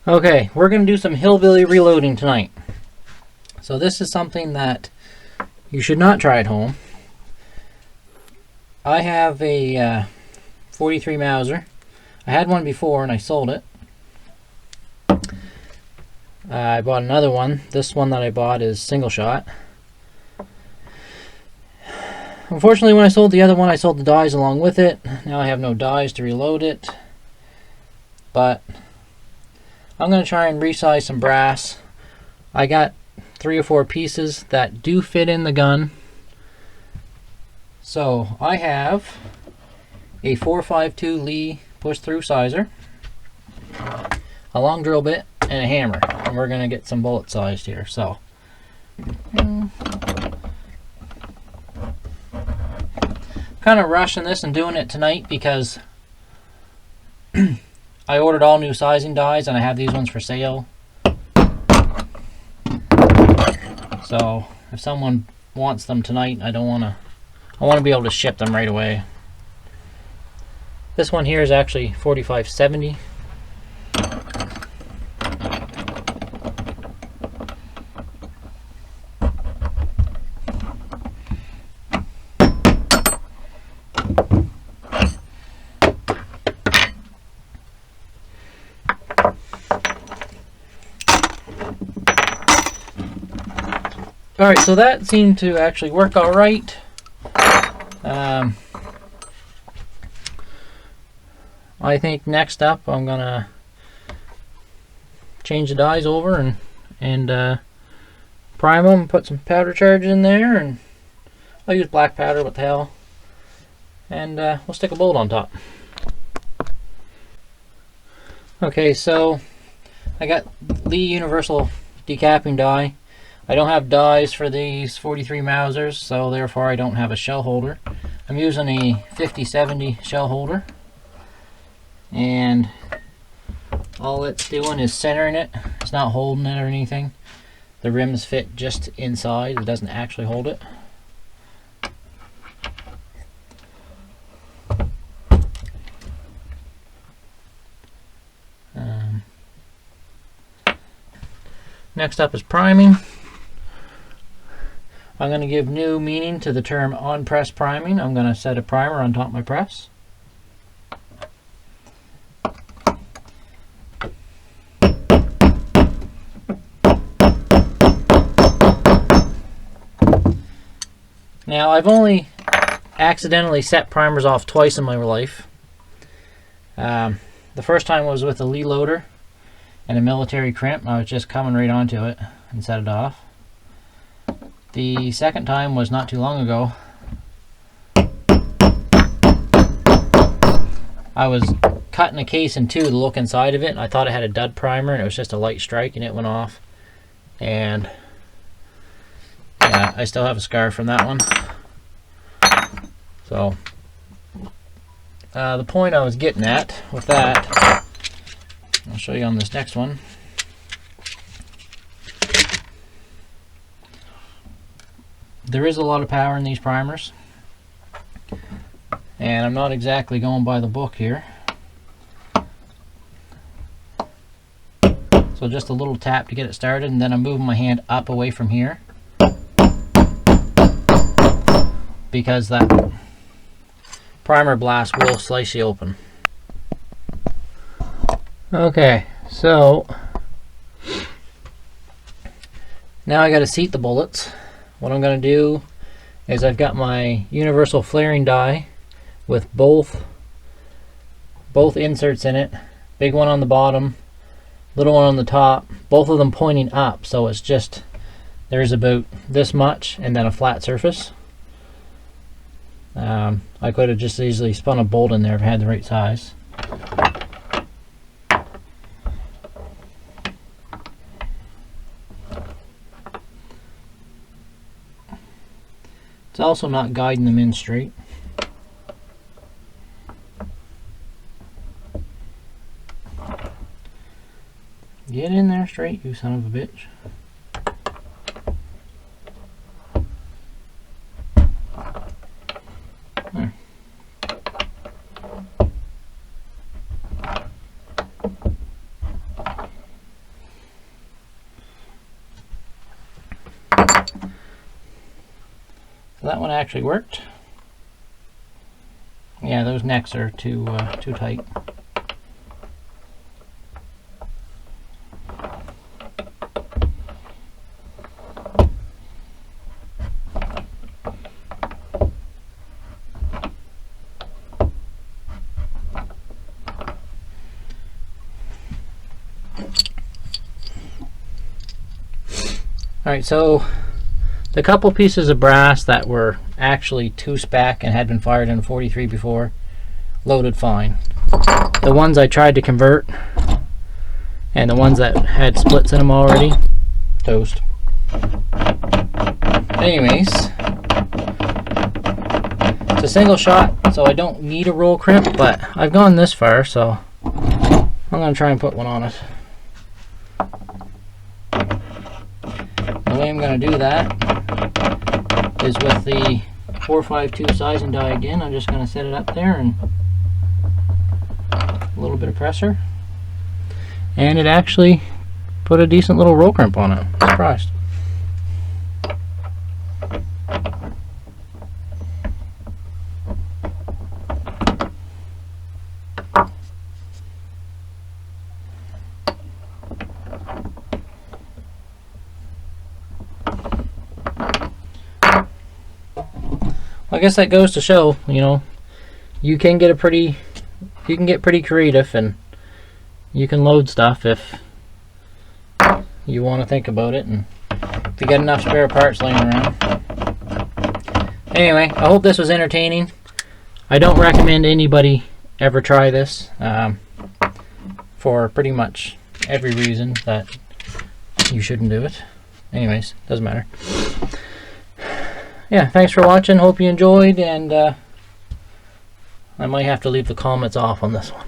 Okay, we're going to do some hillbilly reloading tonight. So this is something that you should not try at home. I have a 43 Mauser. I had one before and I sold it. I bought another one. This one that I bought is single shot. Unfortunately, when I sold the other one, I sold the dies along with it. Now I have no dies to reload it. But I'm going to try and resize some brass. I got 3 or 4 pieces that do fit in the gun. So I have a 452 Lee push-through sizer, a long drill bit, and a hammer. And we're going to get some bullet sized here. So kind of rushing this and doing it tonight because I ordered all new sizing dies and I have these ones for sale. So if someone wants them tonight, I want to be able to ship them right away. This one here is actually 4570. Alright, so that seemed to actually work alright. I think next up I'm going to change the dies over and prime them, put some powder charge in there, and I'll use black powder, what the hell. And we'll stick a bullet on top. Okay, so I got Lee Universal Decapping die. I don't have dies for these 43 Mausers, so therefore I don't have a shell holder. I'm using a 5070 shell holder, and all it's doing is centering it. It's not holding it or anything. The rims fit just inside. It doesn't actually hold it. Next up is priming. I'm going to give new meaning to the term on-press priming. I'm going to set a primer on top of my press. Now, I've only accidentally set primers off twice in my life. The first time was with a Lee loader and a military crimp. I was just coming right onto it and set it off. The second time was not too long ago. I was cutting a case in two to look inside of it, and I thought it had a dud primer, and it was just a light strike, and it went off. And yeah, I still have a scar from that one. So the point I was getting at with that, I'll show you on this next one. There is a lot of power in these primers, and I'm not exactly going by the book here. So just a little tap to get it started, and then I'm moving my hand up away from here because that primer blast will slice you open. Okay, so now I got to seat the bullets. What I'm going to do is I've got my universal flaring die with both inserts in it. Big one on the bottom, little one on the top, both of them pointing up, so it's just, there's about this much and then a flat surface. I could have just easily spun a bolt in there if I had the right size. It's also not guiding them in straight. Get in there straight, you son of a bitch. There. that one actually worked. Yeah, those necks are too tight. Alright, so the couple pieces of brass that were actually 2-spec and had been fired in a 43 before loaded fine. The ones I tried to convert and the ones that had splits in them already, toast. Anyways, it's a single shot, so I don't need a roll crimp, but I've gone this far, so I'm going to try and put one on it. The way I'm going to do that is with the 452 sizing die again. I'm just going to set it up there and a little bit of pressure. And it actually put a decent little roll crimp on it. I'm surprised. I guess that goes to show, you know, you can get pretty creative, and you can load stuff if you want to think about it, and if you got enough spare parts laying around. Anyway, I hope this was entertaining. I don't recommend anybody ever try this for pretty much every reason that you shouldn't do it. Anyways, doesn't matter. Yeah, thanks for watching. Hope you enjoyed, and I might have to leave the comments off on this one.